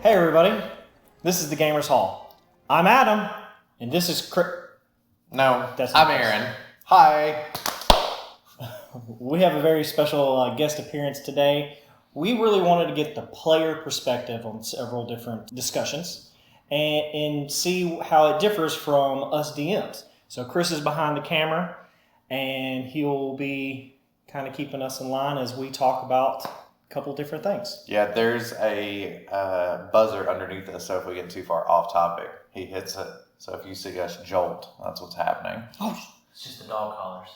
Hey everybody, this is the Gamers Hall. I'm Adam, and this is Chris. No, That's I'm not Chris. Aaron. Hi. We have a very special guest appearance today. We really wanted to get the player perspective on several different discussions and see how it differs from us DMs. So Chris is behind the camera, and he'll be kind of keeping us in line as we talk about a couple different things. Yeah, there's a buzzer underneath us, so if we get too far off topic, he hits it. So if you see us jolt, that's what's happening. Oh, It's just the dog collars.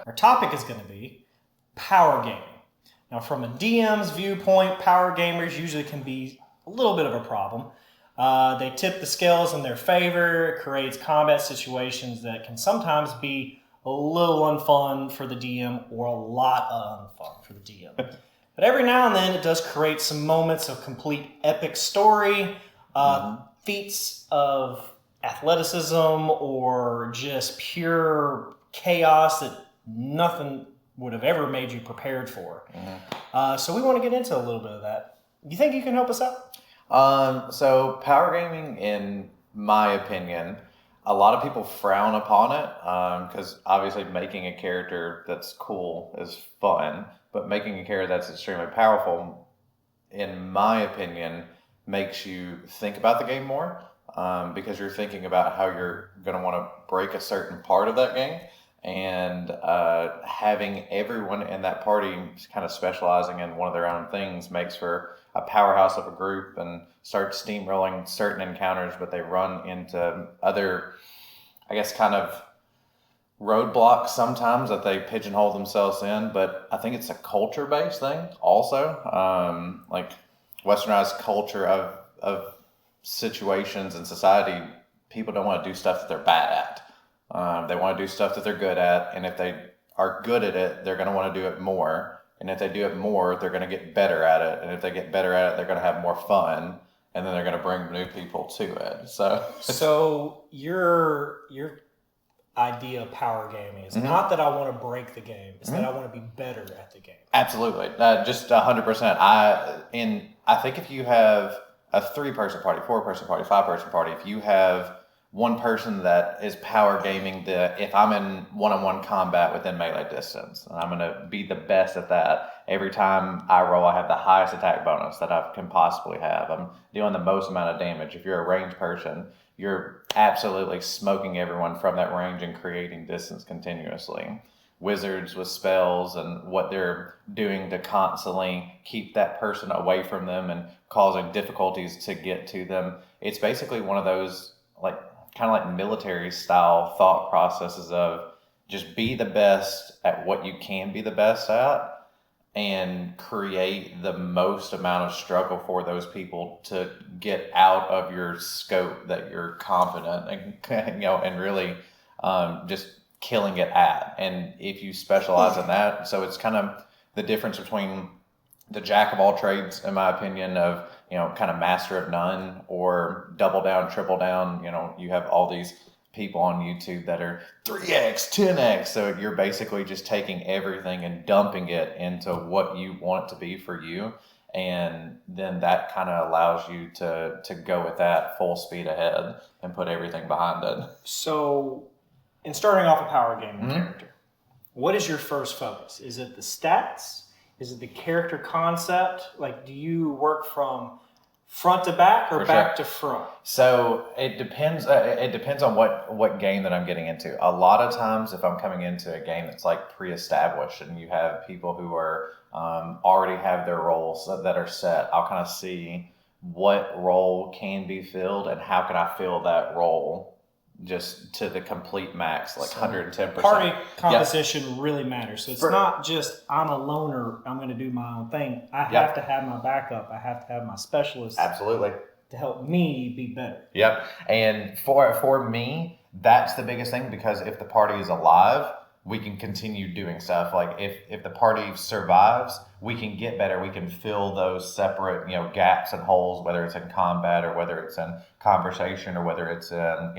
our topic is going to be power gaming. Now, from a DM's viewpoint, power gamers usually can be a little bit of a problem. They tip the scales in their favor. It creates combat situations that can sometimes be a little unfun for the DM or a lot unfun for the DM. But every now and then, it does create some moments of complete epic story, feats of athleticism, or just pure chaos that nothing would have ever made you prepared for. So we want to get into a little bit of that. You think you can help us out? So power gaming, in my opinion, a lot of people frown upon it because obviously making a character that's cool is fun, but making a character that's extremely powerful, in my opinion, makes you think about the game more because you're thinking about how you're going to want to break a certain part of that game. And having everyone in that party kind of specializing in one of their own things makes for a powerhouse of a group and start steamrolling certain encounters, but they run into other, I guess, kind of roadblocks sometimes that they pigeonhole themselves in. But I think it's a culture-based thing also. Like westernized culture of situations in society, people don't want to do stuff that they're bad at. They want to do stuff that they're good at, and if they are good at it, they're going to want to do it more. And if they do it more, they're going to get better at it. And if they get better at it, they're going to have more fun, and then they're going to bring new people to it. So your idea of power gaming is not that I want to break the game; it's that I want to be better at the game. Absolutely, just 100%. I think if you have a 3-person party, 4-person party, 5-person party, if you have one person that is power gaming, if I'm in one-on-one combat within melee distance, and I'm going to be the best at that. Every time I roll, I have the highest attack bonus that I can possibly have. I'm doing the most amount of damage. If you're a ranged person, you're absolutely smoking everyone from that range and creating distance continuously. Wizards with spells and what they're doing to constantly keep that person away from them and causing difficulties to get to them. It's basically one of those kind of like military style thought processes of just be the best at what you can be the best at and create the most amount of struggle for those people to get out of your scope that you're confident and and really just killing it at. And if you specialize in that, so it's kind of the difference between the jack of all trades, in my opinion, of kind of master of none or double down, triple down. You have all these people on YouTube that are 3x, 10x. So you're basically just taking everything and dumping it into what you want it to be for you. And then that kind of allows you to go with that full speed ahead and put everything behind it. So, in starting off a power gaming character, what is your first focus? Is it the stats? Is it the character concept? Like, do you work from front to back or back to front? So it depends. It depends on what game that I'm getting into. A lot of times, if I'm coming into a game that's like pre-established and you have people who are already have their roles that are set, I'll kind of see what role can be filled and how can I fill that role just to the complete max, like 110%. Party composition really matters. So it's not just I'm a loner, I'm going to do my own thing. I have to have my backup. I have to have my specialist. Absolutely. To help me be better. Yep. And for me, that's the biggest thing, because if the party is alive, we can continue doing stuff. Like if the party survives, we can get better. We can fill those separate, gaps and holes, whether it's in combat or whether it's in conversation or whether it's in,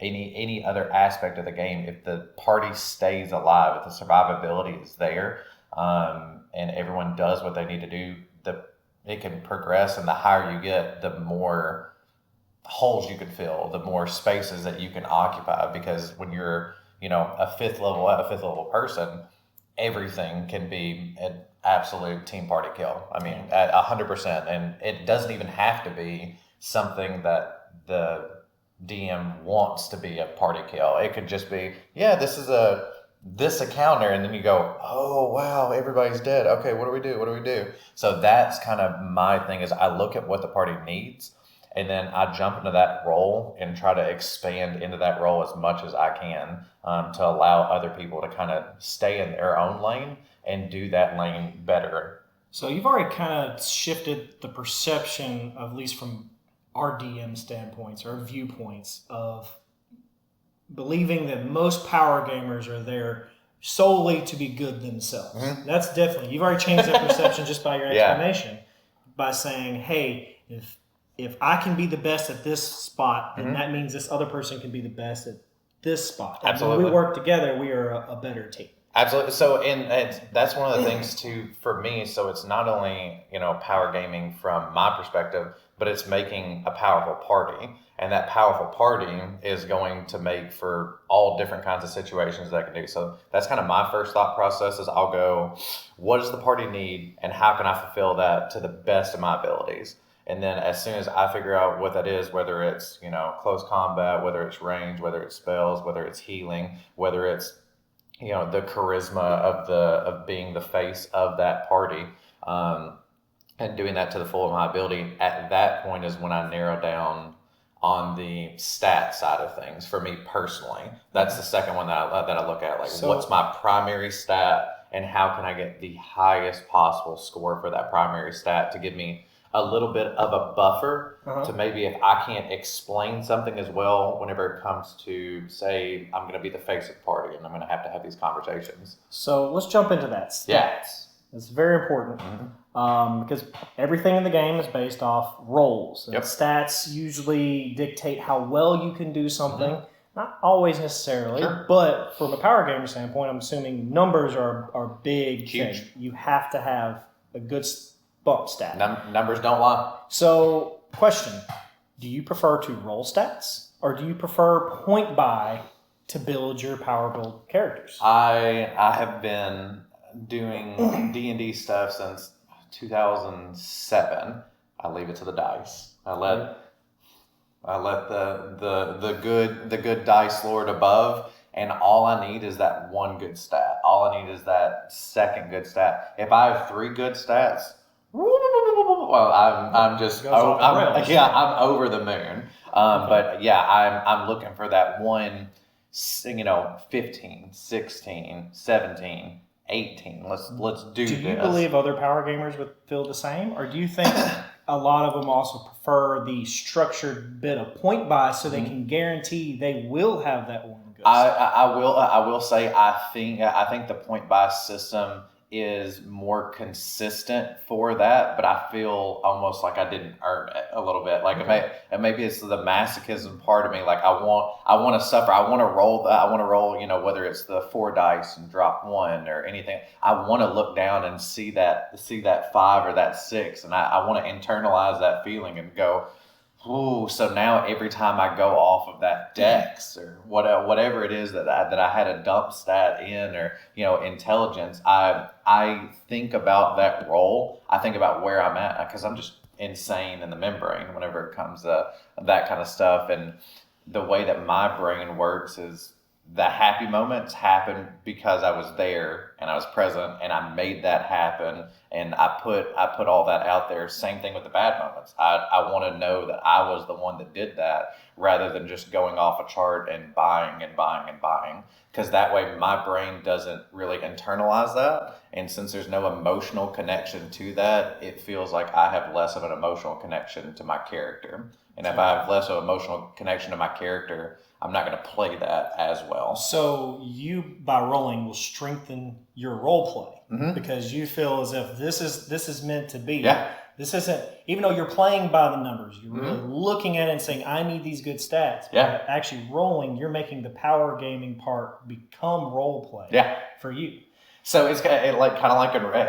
any other aspect of the game. If the party stays alive, if the survivability is there, and everyone does what they need to do, the progress, and the higher you get, the more holes you can fill, the more spaces that you can occupy. Because when you're, a fifth level person, everything can be an absolute team party kill. I mean, at 100%, and it doesn't even have to be something that the DM wants to be a party kill. It could just be, yeah, this encounter, and then you go, oh wow, everybody's dead. Okay, what do we do? What do we do? So that's kind of my thing, is I look at what the party needs, and then I jump into that role and try to expand into that role as much as I can, to allow other people to kind of stay in their own lane and do that lane better. So you've already kind of shifted the perception, at least from our DM standpoints or viewpoints, of believing that most power gamers are there solely to be good themselves. Mm-hmm. That's definitely, you've already changed that perception just by your explanation, by saying, hey, if I can be the best at this spot, then that means this other person can be the best at this spot. And Absolutely. when we work together, we are a better team. Absolutely. So, and that's one of the things too for me. So it's not only, power gaming from my perspective, but it's making a powerful party. And that powerful party is going to make for all different kinds of situations that I can do. So that's kind of my first thought process, is I'll go, what does the party need, and how can I fulfill that to the best of my abilities? And then as soon as I figure out what that is, whether it's, close combat, whether it's range, whether it's spells, whether it's healing, whether it's, the charisma of being the face of that party, and doing that to the full of my ability, at that point is when I narrow down on the stat side of things for me personally. That's the second one that I look at. Like, what's my primary stat, and how can I get the highest possible score for that primary stat to give me a little bit of a buffer to maybe, if I can't explain something as well, whenever it comes to, say, I'm going to be the face of the party and I'm going to have these conversations. So let's jump into that. Stats. Yeah. It's very important, because everything in the game is based off rolls. And stats usually dictate how well you can do something. Not always necessarily, but from a power gamer standpoint, I'm assuming numbers are big. Huge. Thing. You have to have a good bump stat. Numbers don't lie. So, question, do you prefer to roll stats, or do you prefer point buy to build your power build characters? I have been doing D&D stuff since 2007. I leave it to the dice. I let the good dice lord above, and all I need is that one good stat. All I need is that second good stat. If I have 3 good stats, well, I'm over the moon. But yeah, I'm looking for that one, 15, 16, 17, 18. Let's do this. Do you believe other power gamers would feel the same, or do you think a lot of them also prefer the structured bit of point buy so they can guarantee they will have that one good stat? I will say I think the point buy system is more consistent for that, but I feel almost like I didn't earn it a little bit. Like maybe it's the masochism part of me. Like I want to suffer. I want to roll, whether it's the 4 dice and drop 1 or anything. I want to look down and see that 5 or that 6, and I want to internalize that feeling and go, ooh, so now every time I go off of that dex or whatever it is that I had a dump stat in, or intelligence, I think about that roll. I think about where I'm at, because I'm just insane in the membrane whenever it comes to that kind of stuff. And the way that my brain works is the happy moments happen because I was there and I was present and I made that happen, and I put all that out there. Same thing with the bad moments. I want to know that I was the one that did that, rather than just going off a chart and buying, because that way my brain doesn't really internalize that. And since there's no emotional connection to that, it feels like I have less of an emotional connection to my character. And if I have less of an emotional connection to my character, I'm not going to play that as well. So you, by rolling, will strengthen your role play, because you feel as if this is meant to be. Yeah. This isn't, even though you're playing by the numbers, you're really looking at it and saying, I need these good stats. Yeah. But actually rolling, you're making the power gaming part become role play for you. So it's kind of like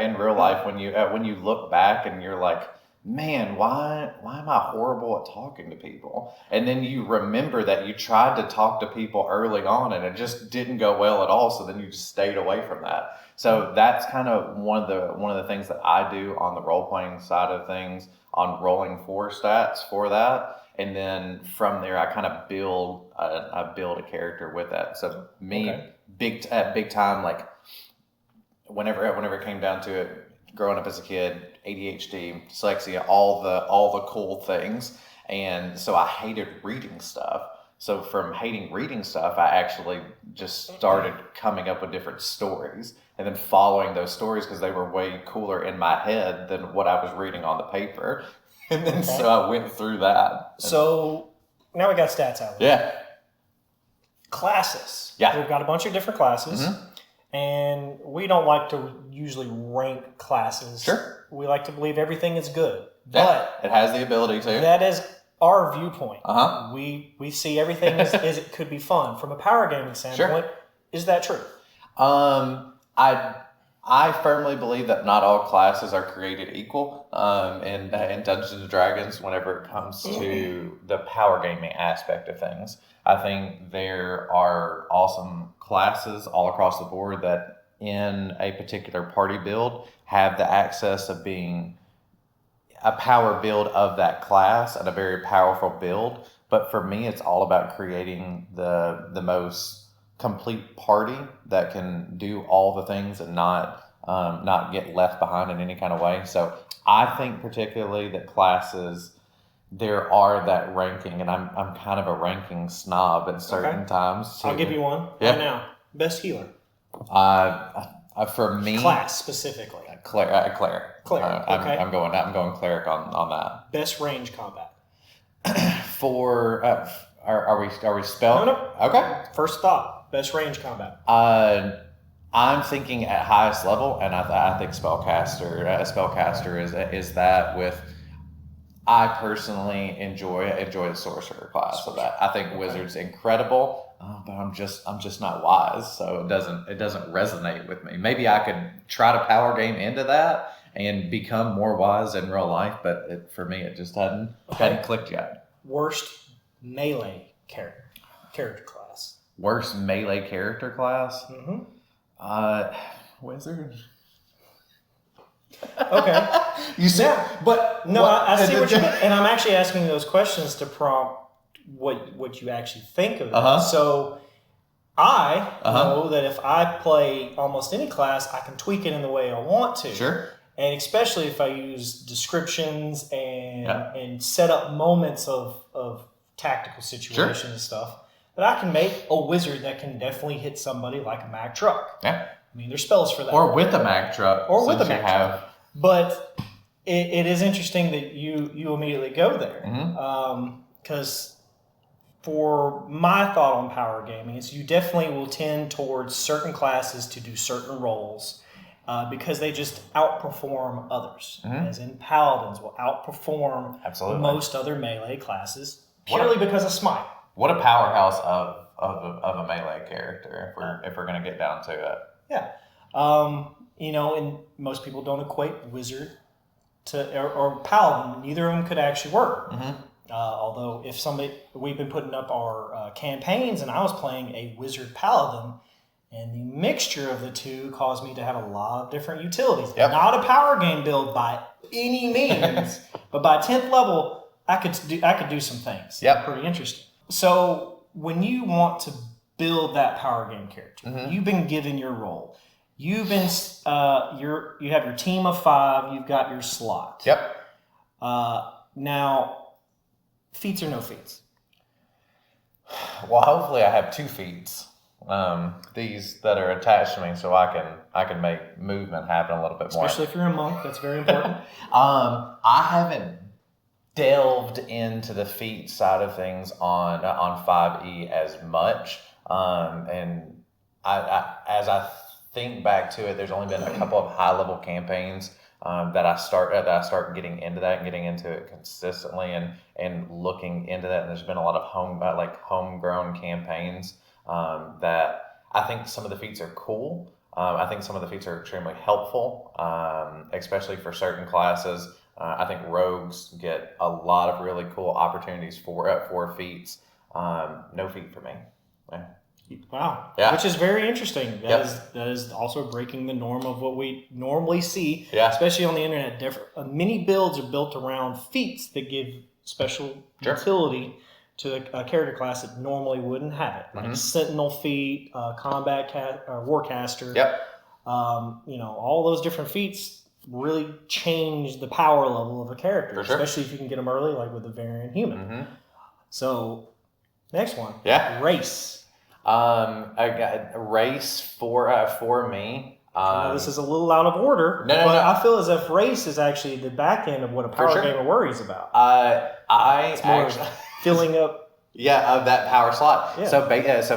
in real life, when you look back and you're like, man, why am I horrible at talking to people? And then you remember that you tried to talk to people early on and it just didn't go well at all. So then you just stayed away from that. So that's kind of one of the things that I do on the role playing side of things on rolling 4 stats for that. And then from there, I kind of build a character with that. So me, big time, like whenever it came down to it, growing up as a kid, ADHD, dyslexia, all the cool things. And so I hated reading stuff. So from hating reading stuff, I actually just started coming up with different stories and then following those stories because they were way cooler in my head than what I was reading on the paper. And then so I went through that. So now we got stats out. Yeah. Classes. Yeah. We've got a bunch of different classes. Mm-hmm. And we don't like to usually rank classes. Sure. We like to believe everything is good. Yeah, But it has the ability to. that is our viewpoint. Uh-huh. We see everything as it could be fun. From a power gaming standpoint, is that true? I firmly believe that not all classes are created equal in Dungeons and Dragons whenever it comes to the power gaming aspect of things. I think there are awesome classes all across the board that in a particular party build have the access of being a power build of that class and a very powerful build. But for me, it's all about creating the most complete party that can do all the things and not get left behind in any kind of way. So I think particularly that classes, there are that ranking, and I'm kind of a ranking snob at certain times. I'll give you one right now. Best healer. For me, class specifically. Cleric. Okay. I'm going cleric on that. Best range combat. For are we spell? No. Okay. First thought. Best range combat. I'm thinking at highest level, and I think spellcaster. Spellcaster is that with. I personally enjoy the sorcerer class of that. I think wizard's incredible, but I'm just not wise, so it doesn't resonate with me. Maybe I could try to power game into that and become more wise in real life, but for me it just hadn't clicked yet. Worst melee character class. Worst melee character class? Mm-hmm. Wizard. Okay. You said, but no, I see what you mean, and I'm actually asking those questions to prompt what you actually think of it. So I know that if I play almost any class, I can tweak it in the way I want to. Sure. And especially if I use descriptions and set up moments of tactical situations and stuff, that I can make a wizard that can definitely hit somebody like a Mack truck. Yeah. I mean, there's spells for that. Or with a Mack truck. Or with a Mack truck. But it is interesting that you immediately go there. Because for my thought on power gaming is you definitely will tend towards certain classes to do certain roles because they just outperform others. As in paladins will outperform most other melee classes purely because of smite. What a powerhouse of a melee character if we're going to get down to it. Yeah. And most people don't equate wizard to or paladin. Neither of them could actually work. Although we've been putting up our campaigns, and I was playing a wizard paladin, and the mixture of the two caused me to have a lot of different utilities. Yep. Not a power game build by any means, but by 10th level, I could do some things. Yep. Pretty interesting. So when you want to build that power game character, you've been given your role. You've been you have your team of 5. You've got your slot. Yep. Now, feats or no feats? Well, hopefully I have 2 feats. These that are attached to me, so I can make movement happen a little bit more. Especially if you're a monk, that's very important. I haven't delved into the feat side of things on 5e as much, and as I think back to it, there's only been a couple of high level campaigns that I start getting into that and getting into it consistently and looking into that. And there's been a lot of homegrown campaigns that I think some of the feats are cool. I think some of the feats are extremely helpful, especially for certain classes. I think rogues get a lot of really cool opportunities for feats. No feat for me. Yeah. Wow. Yeah. Which is very interesting. Yep. That is also breaking the norm of what we normally see, Yeah. especially on the internet. Many builds are built around feats that give special Sure. utility to a character class that normally wouldn't have it, like Sentinel feat, Warcaster. Yep. All those different feats really change the power level of a character, For sure. especially if you can get them early, like with the variant human. Mm-hmm. So, next one. Yeah. Race. I got a race for me. This is a little out of order, No. I feel as if race is actually the back end of what a power gamer worries about. It's more filling up. Yeah, of that power slot. Yeah. So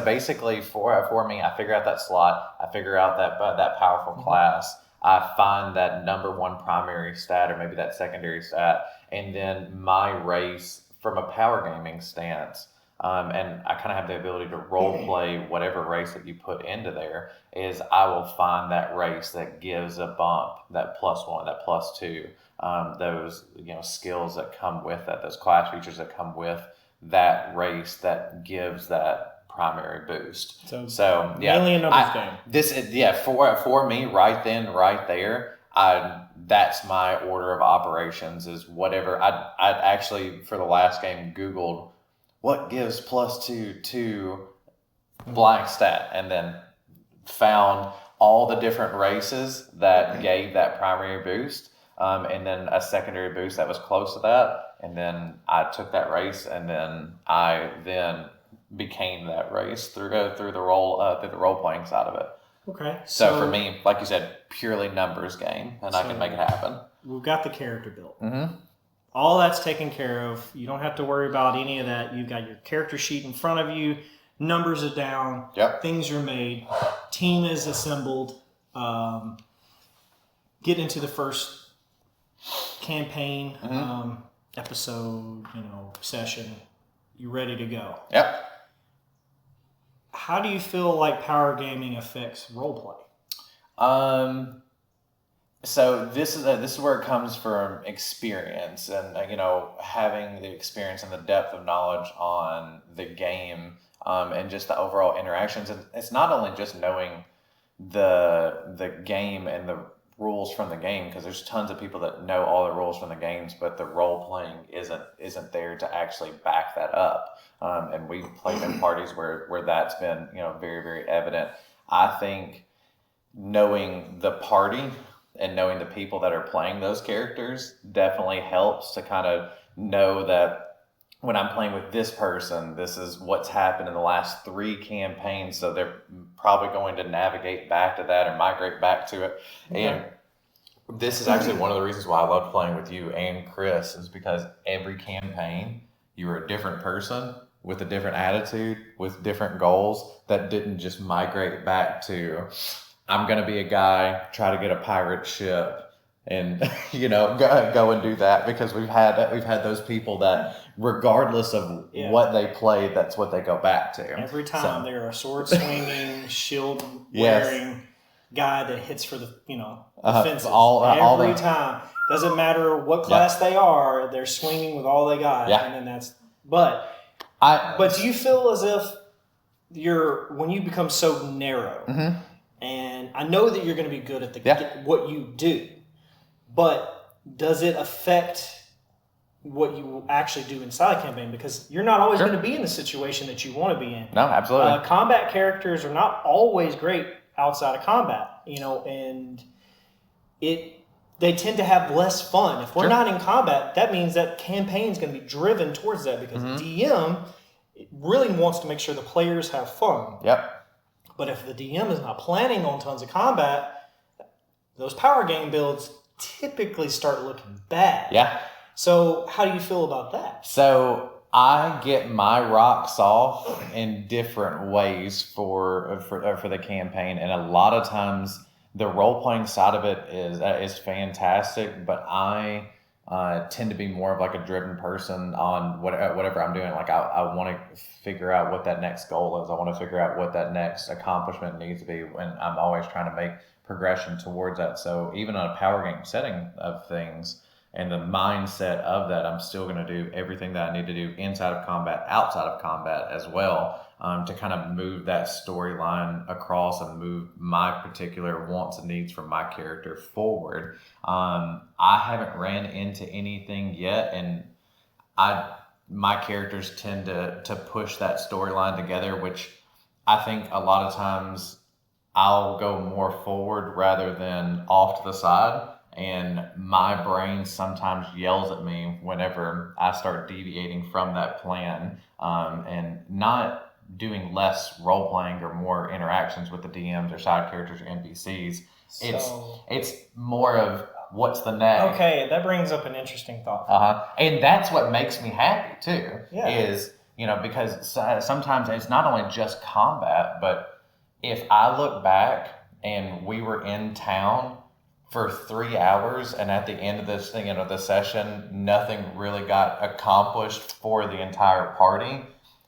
basically, for me, I figure out that slot. I figure out that powerful class. I find that number one primary stat, or maybe that secondary stat, and then my race from a power gaming stance. And I kind of have the ability to role play whatever race that you put into there. Is I will find that race that gives a bump, that +1, that +2, those skills that come with that, those class features that come with that race that gives that primary boost. So yeah, mainly a numbers game. For me right then, right there, that's my order of operations. Is whatever I'd actually for the last game Googled what gives +2 to blank stat, and then found all the different races that gave that primary boost, and then a secondary boost that was close to that, and then I took that race, and then I became that race through the role playing side of it. Okay. So for me, like you said, purely numbers game, and I can make it happen. We've got the character built. Mm-hmm. All that's taken care of. You don't have to worry about any of that. You've got your character sheet in front of you. Numbers are down. Yep. Things are made. Team is assembled. Get into the first campaign episode, session. You're ready to go. Yep. How do you feel like power gaming affects roleplay? So this is where it comes from experience, and having the experience and the depth of knowledge on the game, and just the overall interactions. And it's not only just knowing the game and the rules from the game, because there's tons of people that know all the rules from the games, but the role playing isn't there to actually back that up. And we've played in parties where that's been very, very evident. I think knowing the party and knowing the people that are playing those characters definitely helps to kind of know that when I'm playing with this person, this is what's happened in the last 3 campaigns. So they're probably going to navigate back to that or migrate back to it. Okay. And this is actually one of the reasons why I loved playing with you and Chris, is because every campaign you were a different person with a different attitude, with different goals that didn't just migrate back to, I'm going to be a guy, try to get a pirate ship, and go and do that, because we've had those people that regardless of what they play, that's what they go back to. Every time they're a sword swinging, shield wearing guy that hits for the defenses. Every time, doesn't matter what class they are, they're swinging with all they got, and then that's. But do you feel as if when you become so narrow? Mm-hmm. And I know that you're going to be good at what you do, but does it affect what you actually do inside a campaign? Because you're not always going to be in the situation that you want to be in. No, absolutely. Combat characters are not always great outside of combat, and they tend to have less fun. If we're not in combat, that means that campaign's going to be driven towards that, because DM really wants to make sure the players have fun. Yep. But if the DM is not planning on tons of combat, those power game builds typically start looking bad. Yeah. So how do you feel about that? So I get my rocks off in different ways for the campaign, and a lot of times the role playing side of it is fantastic, but I tend to be more of like a driven person on whatever I'm doing. Like I want to figure out what that next goal is. I want to figure out what that next accomplishment needs to be, and I'm always trying to make progression towards that. So even on a power game setting of things, and the mindset of that, I'm still going to do everything that I need to do inside of combat, outside of combat as well, to kind of move that storyline across and move my particular wants and needs from my character forward. I haven't ran into anything yet, and my characters tend to push that storyline together, which I think a lot of times I'll go more forward rather than off to the side. And my brain sometimes yells at me whenever I start deviating from that plan, and not doing less role playing or more interactions with the DMs or side characters or NPCs. It's more of what's the next. Okay, that brings up an interesting thought. And that's what makes me happy too. Yeah. Is because sometimes it's not only just combat, but if I look back and we were in town for 3 hours, and at the end of this thing, the session, nothing really got accomplished for the entire party.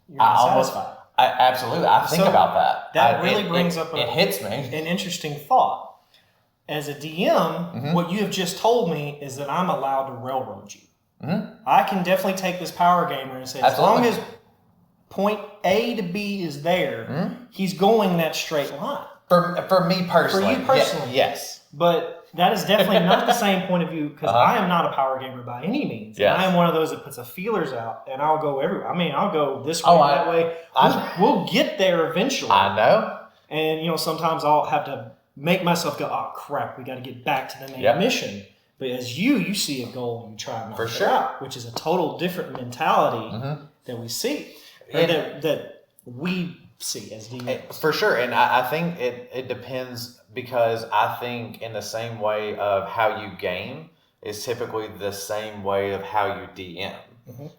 You're satisfied. Absolutely. I think about that. That really brings up it hits me. An interesting thought. As a DM, what you have just told me is that I'm allowed to railroad you. I can definitely take this power gamer and say, as long as point A to B is there, he's going that straight line. For me personally. For you personally. Yes. But that is definitely not the same point of view, because I am not a power gamer by any means. Yes. I am one of those that puts the feelers out, and I'll go everywhere. I mean, I'll go this way, that way. We'll get there eventually. I know. And, sometimes I'll have to make myself go, oh, crap, we got to get back to the main mission. But as you see a goal and you try and knock it out, which is a total different mentality that we see, or that we see as DMs. For sure. And I think it depends, because I think in the same way of how you game is typically the same way of how you DM.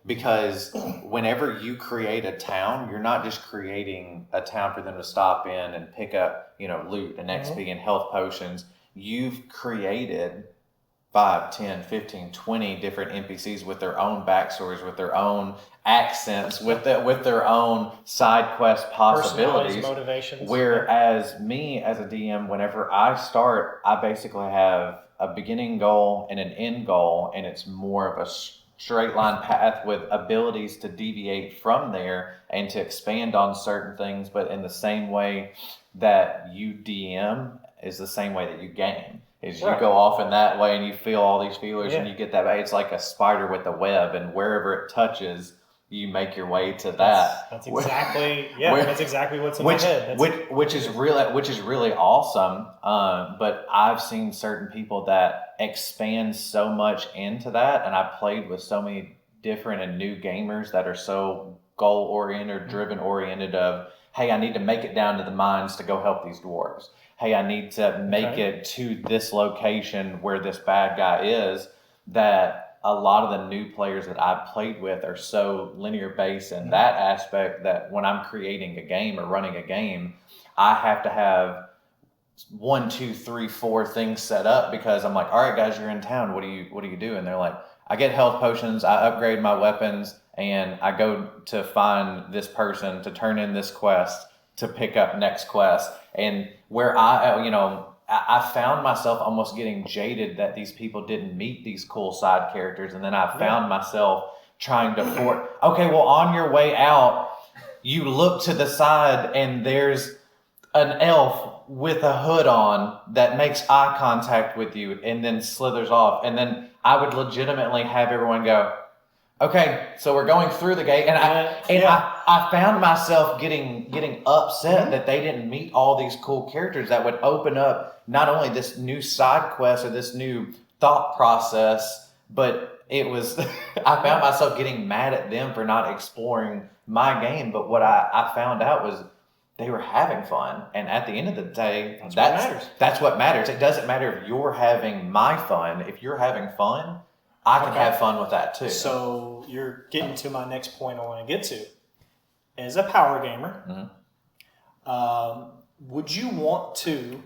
Because whenever you create a town, you're not just creating a town for them to stop in and pick up, loot and XP and health potions. You've created 5, 10, 15, 20 different NPCs with their own backstories, with their own accents, with their own side quest possibilities, motivations. Whereas me as a DM, whenever I start, I basically have a beginning goal and an end goal, and it's more of a straight line path with abilities to deviate from there and to expand on certain things, but in the same way that you DM is the same way that you game. Is you go off in that way and you feel all these feelers and you get that. It's like a spider with a web, and wherever it touches, you make your way to that. That's exactly that's exactly what's in my head. Which is really awesome. But I've seen certain people that expand so much into that, and I played with so many different and new gamers that are so goal oriented, driven oriented. Of, hey, I need to make it down to the mines to go help these dwarves. Hey, I need to make it to this location where this bad guy is. That a lot of the new players that I've played with are so linear based in that aspect that when I'm creating a game or running a game, I have to have 1, 2, 3, 4 things set up, because I'm like, all right, guys, you're in town. What do you do? And they're like, I get health potions, I upgrade my weapons, and I go to find this person to turn in this quest to pick up next quest. And where I found myself almost getting jaded that these people didn't meet these cool side characters. And then I found myself trying to okay, well, on your way out, you look to the side and there's an elf with a hood on that makes eye contact with you and then slithers off. And then I would legitimately have everyone go, okay, so we're going through the gate, and I found myself getting upset that they didn't meet all these cool characters that would open up not only this new side quest or this new thought process, but it was I found myself getting mad at them for not exploring my game. But what I found out was they were having fun, and at the end of the day, that's what matters. That's what matters. It doesn't matter if you're having my fun. If you're having fun, I can have fun with that too. So you're getting to my next point I want to get to. As a power gamer, would you want to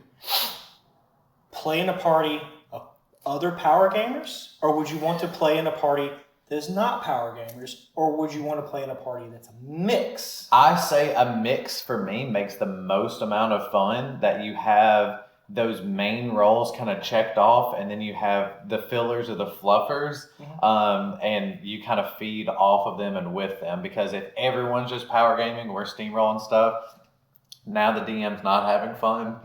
play in a party of other power gamers? Or would you want to play in a party that's not power gamers? Or would you want to play in a party that's a mix? I say a mix for me makes the most amount of fun, that you have those main roles kind of checked off, and then you have the fillers or the fluffers, and you kind of feed off of them and with them, because if everyone's just power gaming or steamrolling stuff, now the DM's not having fun.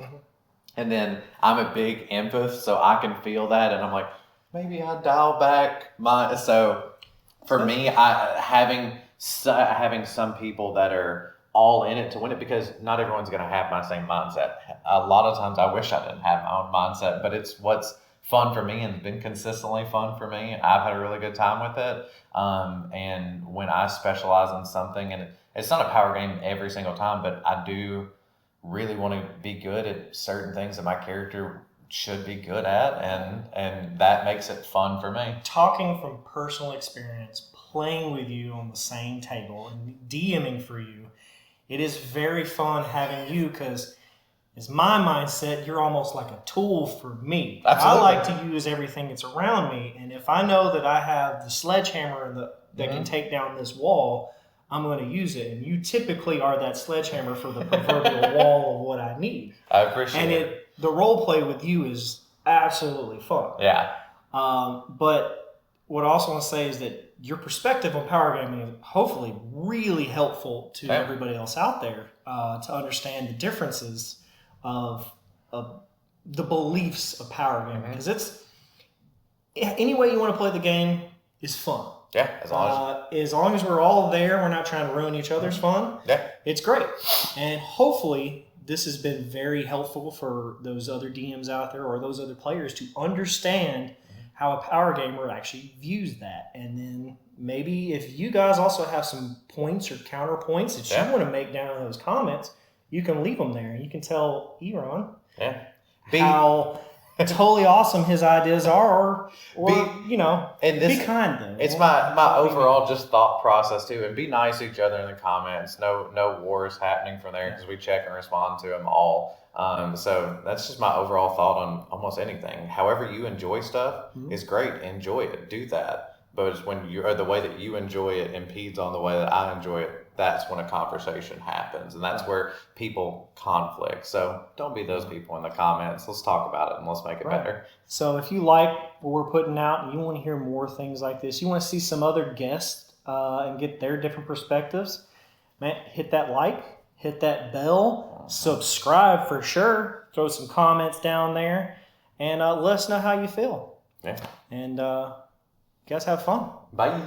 And then I'm a big empath, so I can feel that, and I'm like, maybe I dial back my. So for me, having some people that are all in it to win it, because not everyone's going to have my same mindset. A lot of times I wish I didn't have my own mindset, but it's what's fun for me and been consistently fun for me. I've had a really good time with it. And when I specialize in something, and it's not a power game every single time, but I do really want to be good at certain things that my character should be good at, and that makes it fun for me. Talking from personal experience, playing with you on the same table and DMing for you, it is very fun having you, because it's my mindset, you're almost like a tool for me. Absolutely. I like to use everything that's around me, and if I know that I have the sledgehammer that can take down this wall, I'm going to use it. And you typically are that sledgehammer for the proverbial wall of what I need. I appreciate it. The role play with you is absolutely fun. Yeah. But what I also want to say is that your perspective on power gaming is hopefully really helpful to everybody else out there to understand the differences of the beliefs of power gaming. Because it's any way you want to play the game is fun. Yeah, as long as we're all there, we're not trying to ruin each other's fun. Yeah, it's great. And hopefully this has been very helpful for those other DMs out there or those other players to understand how a power gamer actually views that. And then maybe if you guys also have some points or counterpoints that you want to make down in those comments, you can leave them there. And you can tell Eron how totally awesome his ideas are, or be kind though. It's my overall just thought process too, and be nice to each other in the comments. No wars happening from there, because we check and respond to them all. So that's just my overall thought on almost anything. However you enjoy stuff is great. Enjoy it. Do that. But it's when the way that you enjoy it impedes on the way that I enjoy it, that's when a conversation happens, and that's where people conflict. So don't be those people in the comments. Let's talk about it and let's make it better. So if you like what we're putting out and you want to hear more things like this, you want to see some other guests and get their different perspectives, man, hit that like, hit that bell, subscribe for sure, throw some comments down there, and let us know how you feel. Yeah. And guys, have fun. Bye.